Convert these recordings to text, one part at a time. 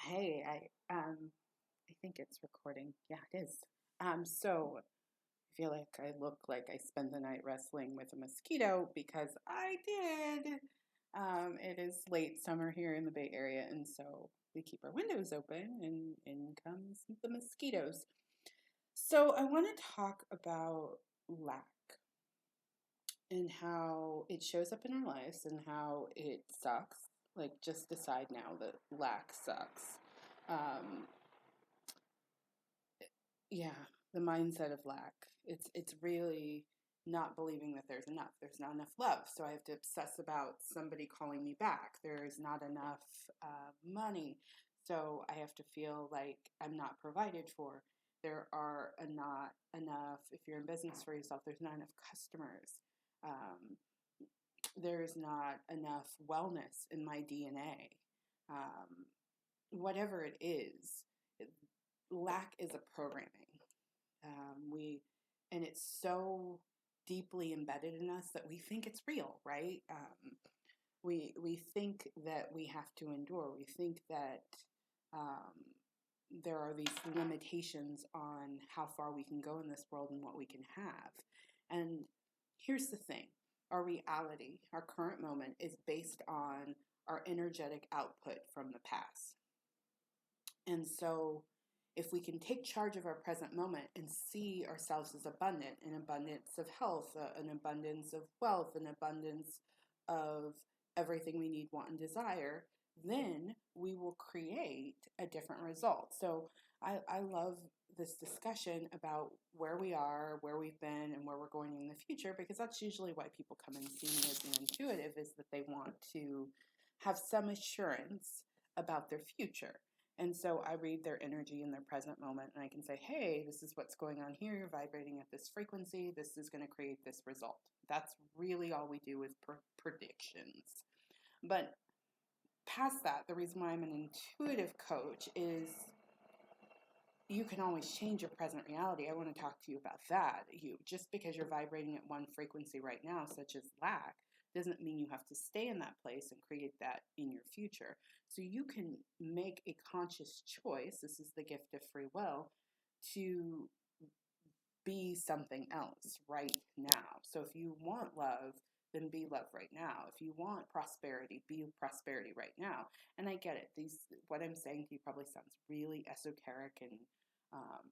Hey, I think it's recording. Yeah, it is. So I feel like I look like I spent the night wrestling with a mosquito because I did. It is late summer here in the Bay Area, and so we keep our windows open, and in comes the mosquitoes. So I want to talk about lack and how it shows up in our lives and how it sucks. Like, just decide now that lack sucks. Um, Yeah, the mindset of lack. It's really not believing that there's enough. There's not enough love, so I have to obsess about somebody calling me back. There's not enough money, so I have to feel like I'm not provided for. There are not enough. If you're in business for yourself, there's not enough customers. Um, there's not enough wellness in my DNA. Um, Whatever it is, lack is a programming. We and it's so deeply embedded in us that we think it's real, right? We think that we have to endure. We think that um, there are these limitations on how far we can go in this world and what we can have. And here's the thing: our reality, our current moment, is based on our energetic output from the past. And so, if we can take charge of our present moment and see ourselves as abundant, an abundance of health, an abundance of wealth, an abundance of everything we need, want, and desire, then we will create a different result. So, I love this discussion about where we are, where we've been, and where we're going in the future, because that's usually why people come and see me as an intuitive, is that they want to have some assurance about their future. And so I read their energy in their present moment and I can say, hey, this is what's going on here. You're vibrating at this frequency. This is going to create this result. That's really all we do with predictions. But past that, the reason why I'm an intuitive coach is you can always change your present reality. I want to talk to you about that. Just because you're vibrating at one frequency right now, such as lack, doesn't mean you have to stay in that place and create that in your future. So you can make a conscious choice. This is the gift of free will, to be something else right now. So if you want love, then be love right now. If you want prosperity, be prosperity right now. And I get it. What I'm saying to you probably sounds really esoteric and um,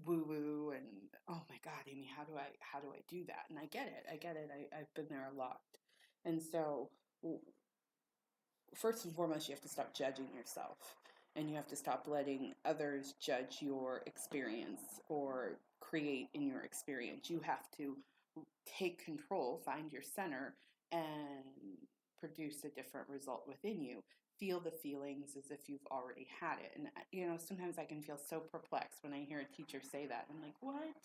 woo woo, and oh my God, Amy, how do I do that? And I get it. I've been there a lot. And so, first and foremost, you have to stop judging yourself, and you have to stop letting others judge your experience or create in your experience. You have to take control, find your center, and produce a different result within you. Feel the feelings as if you've already had it. And, sometimes I can feel so perplexed when I hear a teacher say that. I'm like, what?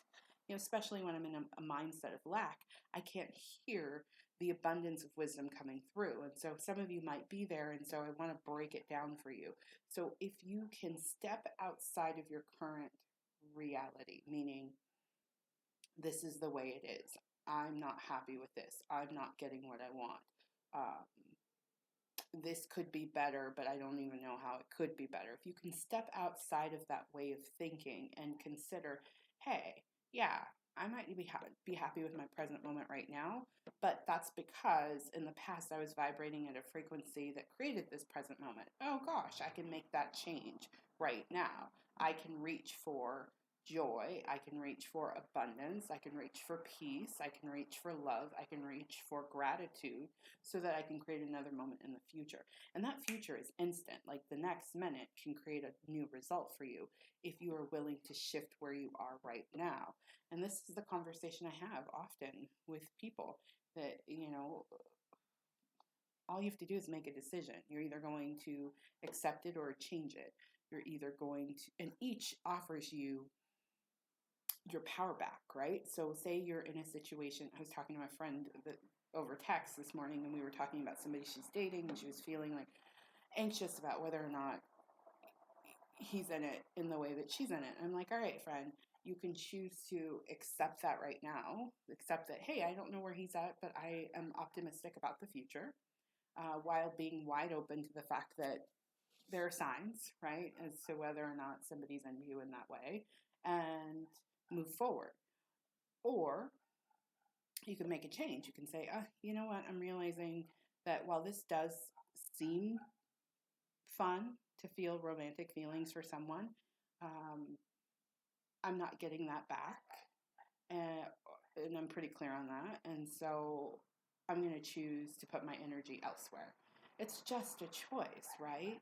Especially when I'm in a mindset of lack, I can't hear the abundance of wisdom coming through. And so some of you might be there, and so I want to break it down for you. So if you can step outside of your current reality, meaning this is the way it is, I'm not happy with this, I'm not getting what I want. Um, this could be better, but I don't even know how it could be better. If you can step outside of that way of thinking and consider, hey, yeah, I might be happy with my present moment right now, but that's because in the past I was vibrating at a frequency that created this present moment. Oh gosh, I can make that change right now. I can reach for joy, I can reach for abundance, I can reach for peace, I can reach for love, I can reach for gratitude, so that I can create another moment in the future. And that future is instant. Like, the next minute can create a new result for you if you are willing to shift where you are right now. And this is the conversation I have often with people, that, all you have to do is make a decision. You're either going to accept it or change it. You're either going to, and each offers you your power back, right? So say you're in a situation. I was talking to my friend over text this morning, and we were talking about somebody she's dating, and she was feeling like anxious about whether or not he's in it in the way that she's in it. And I'm like, all right, friend, you can choose to accept that right now, accept that, hey, I don't know where he's at, but I am optimistic about the future, while being wide open to the fact that there are signs, right, as to whether or not somebody's into you in that way, and move forward. Or you can make a change. You can say, you know what, I'm realizing that while this does seem fun to feel romantic feelings for someone, I'm not getting that back. And I'm pretty clear on that. And so I'm going to choose to put my energy elsewhere. It's just a choice, right?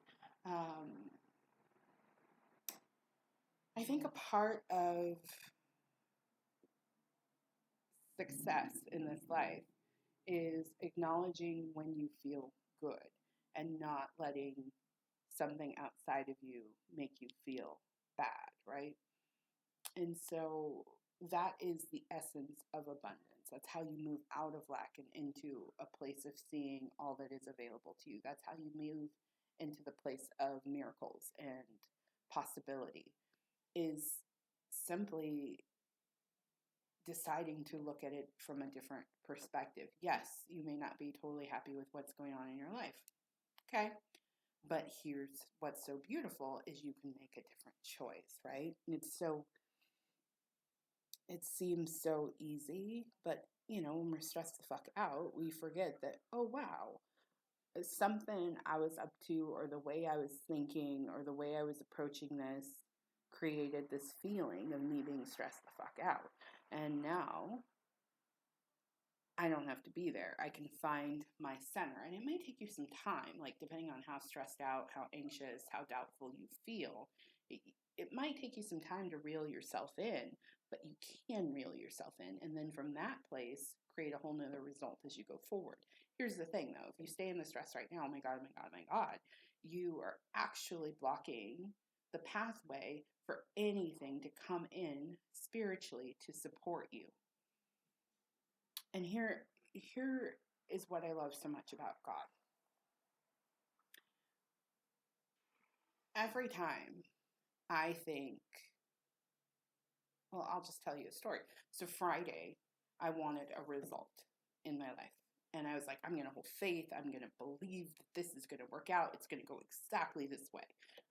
I think a part of success in this life is acknowledging when you feel good and not letting something outside of you make you feel bad, right? And so that is the essence of abundance. That's how you move out of lack and into a place of seeing all that is available to you. That's how you move into the place of miracles and possibility, is simply deciding to look at it from a different perspective. Yes, you may not be totally happy with what's going on in your life. Okay. But here's what's so beautiful is you can make a different choice, right? It seems so easy, but when we're stressed the fuck out, we forget that, oh wow, something I was up to, or the way I was thinking, or the way I was approaching this created this feeling of me being stressed the fuck out. And now I don't have to be there. I can find my center. And it may take you some time, like depending on how stressed out, how anxious, how doubtful you feel. It might take you some time to reel yourself in, but you can reel yourself in. And then from that place, create a whole nother result as you go forward. Here's the thing though, if you stay in the stress right now, oh my God, oh my God, oh my God, you are actually blocking the pathway for anything to come in spiritually to support you. And here is what I love so much about God. Every time I think, well, I'll just tell you a story. So Friday, I wanted a result in my life. And I was like, I'm going to hold faith. I'm going to believe that this is going to work out. It's going to go exactly this way.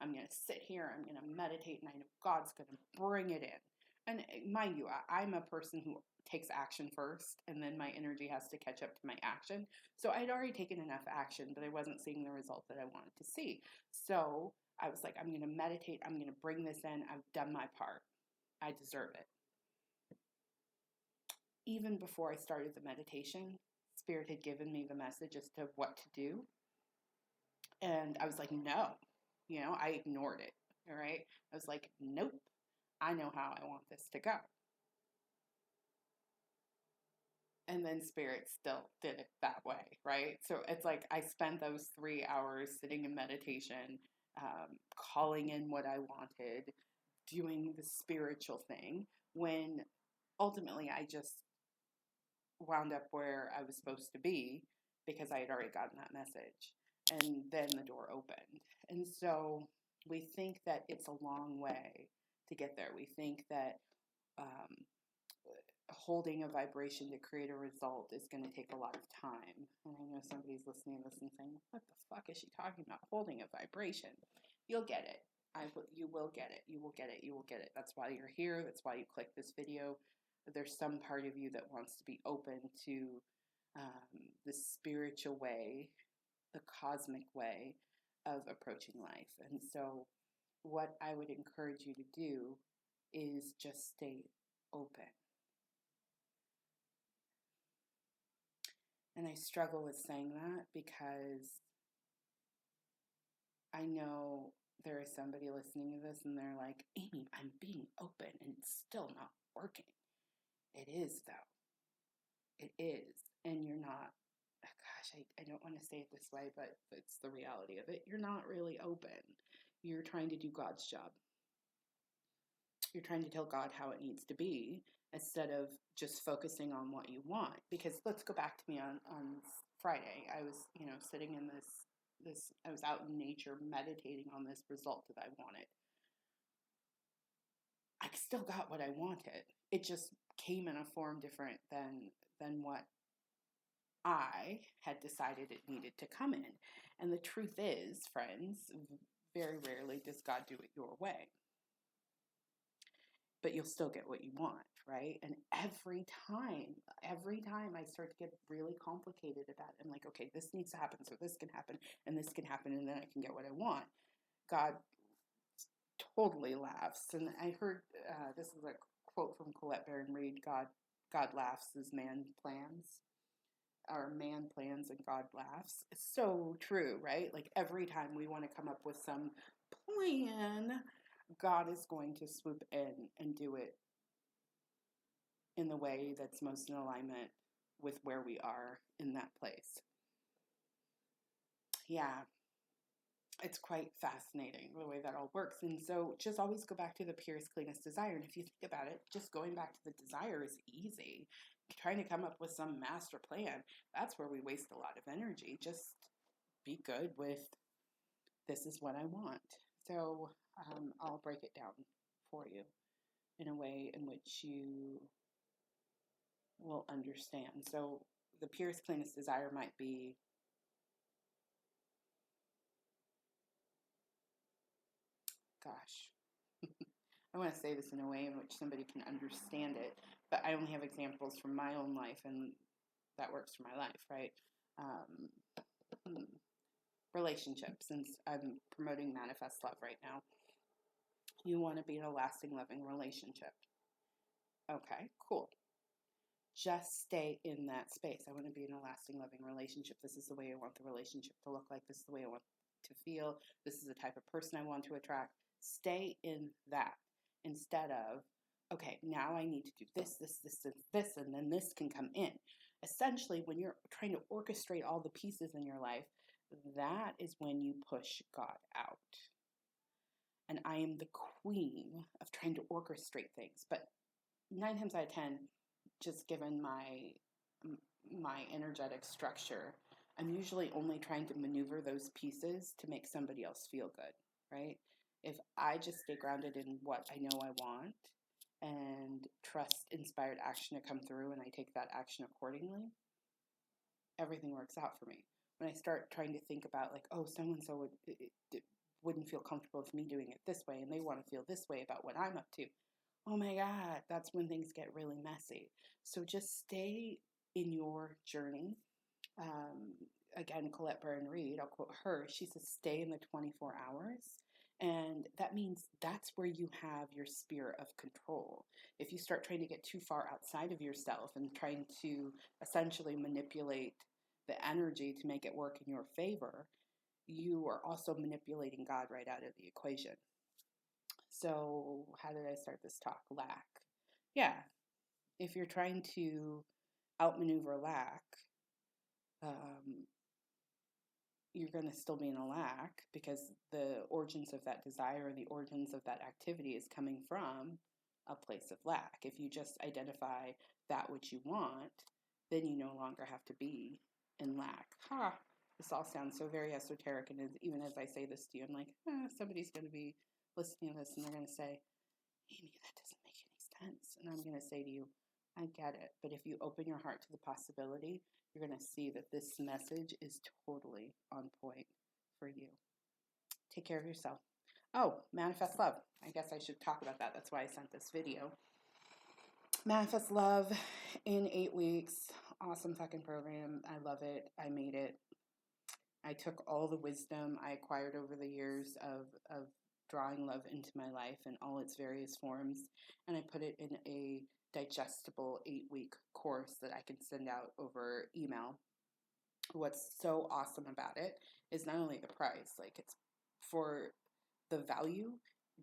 I'm going to sit here. I'm going to meditate. And I know God's going to bring it in. And mind you, I'm a person who takes action first, and then my energy has to catch up to my action. So I'd already taken enough action, but I wasn't seeing the result that I wanted to see. So I was like, I'm going to meditate. I'm going to bring this in. I've done my part. I deserve it. Even before I started the meditation, Spirit had given me the message as to what to do. And I was like, no. I ignored it. All right. I was like, nope. I know how I want this to go. And then Spirit still did it that way, right? So it's like I spent those 3 hours sitting in meditation, calling in what I wanted, doing the spiritual thing, when ultimately I just wound up where I was supposed to be because I had already gotten that message. And then the door opened. And so we think that it's a long way to get there. We think that holding a vibration to create a result is going to take a lot of time. And I know somebody's listening to this and saying, what the fuck is she talking about? Holding a vibration. You'll get it. You will get it. You will get it. You will get it. That's why you're here. That's why you click this video. There's some part of you that wants to be open to the spiritual way, the cosmic way of approaching life. And so what I would encourage you to do is just stay open. And I struggle with saying that because I know there is somebody listening to this and they're like, Amy, I'm being open and it's still not working. It is, though. It is. And you're not, gosh, I don't want to say it this way, but it's the reality of it. You're not really open. You're trying to do God's job. You're trying to tell God how it needs to be instead of just focusing on what you want. Because let's go back to me on Friday. I was, sitting in this, I was out in nature meditating on this result that I wanted. I still got what I wanted. It just came in a form different than what I had decided it needed to come in. And the truth is, friends, very rarely does God do it your way. But you'll still get what you want, right? And every time I start to get really complicated about it, I'm like, okay, this needs to happen, so this can happen, and this can happen, and then I can get what I want. God totally laughs. And I heard, this is a quote from Colette Baron Reid, God laughs as man plans. Or man plans and God laughs. It's so true, right? Like every time we want to come up with some plan, God is going to swoop in and do it in the way that's most in alignment with where we are in that place. Yeah, it's quite fascinating the way that all works. And so just always go back to the purest, cleanest desire. And if you think about it, just going back to the desire is easy. Trying to come up with some master plan, that's where we waste a lot of energy. Just be good with, this is what I want. So I'll break it down for you in a way in which you will understand. So the purest, cleanest desire might be, gosh, I want to say this in a way in which somebody can understand it, but I only have examples from my own life, and that works for my life, right? Relationships, since I'm promoting Manifest Love right now. You want to be in a lasting, loving relationship. Okay, cool. Just stay in that space. I want to be in a lasting, loving relationship. This is the way I want the relationship to look like. This is the way I want to feel. This is the type of person I want to attract. Stay in that instead of, okay, now I need to do this, and then this can come in. Essentially, when you're trying to orchestrate all the pieces in your life, that is when you push God out. And I am the queen of trying to orchestrate things. But 9 times out of 10, just given my energetic structure, I'm usually only trying to maneuver those pieces to make somebody else feel good, right? If I just stay grounded in what I know I want and trust inspired action to come through and I take that action accordingly, everything works out for me. When I start trying to think about like, oh, so-and-so wouldn't feel comfortable with me doing it this way and they want to feel this way about what I'm up to, oh my God, that's when things get really messy. So just stay in your journey. Again, Colette Baron Reid, I'll quote her, she says, stay in the 24 hours. And that means that's where you have your sphere of control. If you start trying to get too far outside of yourself and trying to essentially manipulate the energy to make it work in your favor, you are also manipulating God right out of the equation. So how did I start this talk? Lack. Yeah. If you're trying to outmaneuver lack, you're going to still be in a lack because the origins of that desire and the origins of that activity is coming from a place of lack. If you just identify that which you want, then you no longer have to be in lack. This all sounds so very esoteric, and even as I say this to you, I'm like, somebody's going to be listening to this and they're going to say, Amy, that doesn't make any sense. And I'm going to say to you, I get it. But if you open your heart to the possibility, you're going to see that this message is totally on point for you. Take care of yourself. Oh, Manifest Love. I guess I should talk about that. That's why I sent this video. Manifest Love in 8 weeks. Awesome fucking program. I love it. I made it. I took all the wisdom I acquired over the years of drawing love into my life in all its various forms, and I put it in a digestible 8-week course that I can send out over email. What's so awesome about it is not only the price, like it's for the value,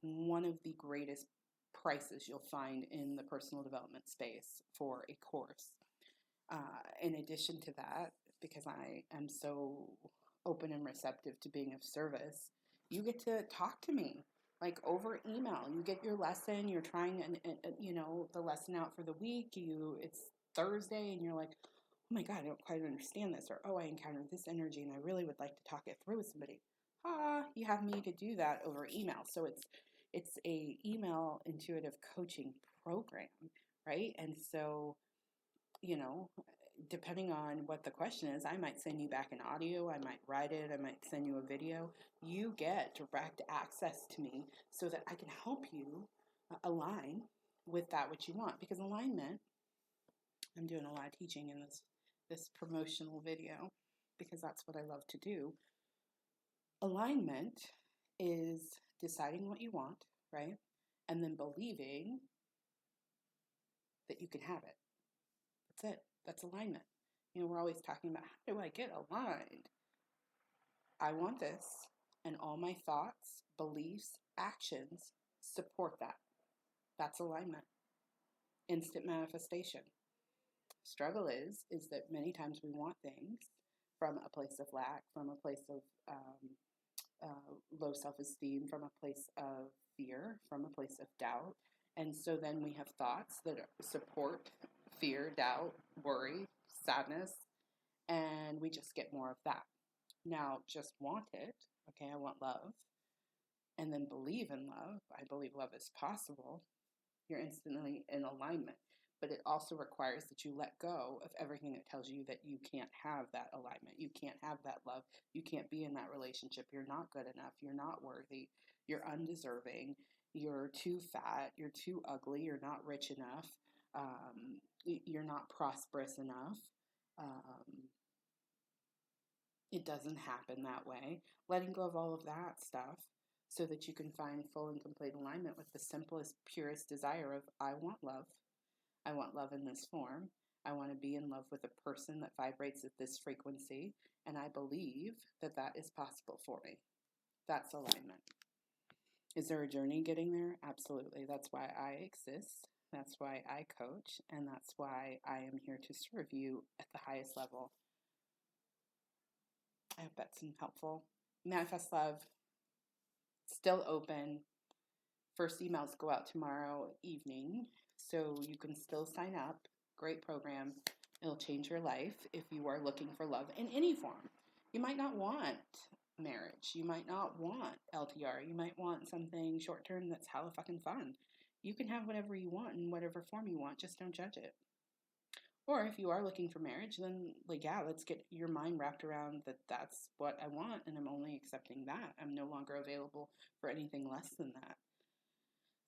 one of the greatest prices you'll find in the personal development space for a course. In addition to that, because I am so open and receptive to being of service, you get to talk to me like over email. You get your lesson, you're trying the lesson out for the week, it's Thursday and you're like, oh my God, I don't quite understand this, or oh, I encountered this energy and I really would like to talk it through with somebody. You have me to do that over email. So it's a email intuitive coaching program, right? And so, depending on what the question is, I might send you back an audio, I might write it, I might send you a video. You get direct access to me so that I can help you align with that which you want. Because alignment, I'm doing a lot of teaching in this promotional video because that's what I love to do. Alignment is deciding what you want, right? And then believing that you can have it. That's it. That's alignment. We're always talking about, how do I get aligned? I want this, and all my thoughts, beliefs, actions support that. That's alignment. Instant manifestation. Struggle is that many times we want things from a place of lack, from a place of low self-esteem, from a place of fear, from a place of doubt. And so then we have thoughts that support fear, doubt, worry, sadness, and we just get more of that. Now, just want it. Okay, I want love. And then believe in love. I believe love is possible. You're instantly in alignment. But it also requires that you let go of everything that tells you that you can't have that alignment. You can't have that love. You can't be in that relationship. You're not good enough. You're not worthy. You're undeserving. You're too fat. You're too ugly. You're not rich enough. You're not prosperous enough. It doesn't happen that way. Letting go of all of that stuff so that you can find full and complete alignment with the simplest, purest desire of, I want love. I want love in this form. I want to be in love with a person that vibrates at this frequency, and I believe that that is possible for me. That's alignment. Is there a journey getting there? Absolutely. That's why I exist. That's why I coach, and that's why I am here to serve you at the highest level. I hope that's helpful. Manifest Love, still open. First emails go out tomorrow evening, so you can still sign up. Great program. It'll change your life if you are looking for love in any form. You might not want marriage. You might not want LTR. You might want something short-term that's hella fucking fun. You can have whatever you want in whatever form you want. Just don't judge it. Or if you are looking for marriage, then let's get your mind wrapped around that that's what I want and I'm only accepting that. I'm no longer available for anything less than that.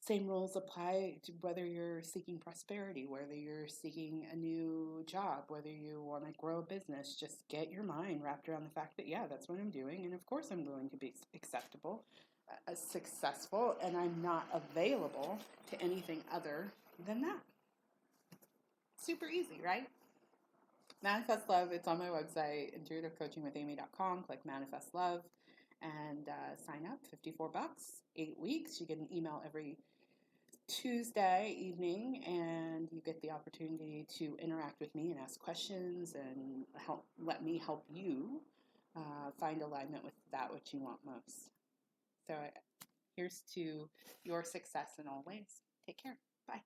Same rules apply to whether you're seeking prosperity, whether you're seeking a new job, whether you want to grow a business. Just get your mind wrapped around the fact that, that's what I'm doing. And of course I'm going to be acceptable, successful, and I'm not available to anything other than that. Super easy, right? Manifest Love, it's on my website, intuitivecoachingwithamy.com. Click Manifest Love and sign up. $54, 8 weeks. You get an email every Tuesday evening, and you get the opportunity to interact with me and ask questions and let me help you find alignment with that which you want most. So here's to your success in all ways. Take care. Bye.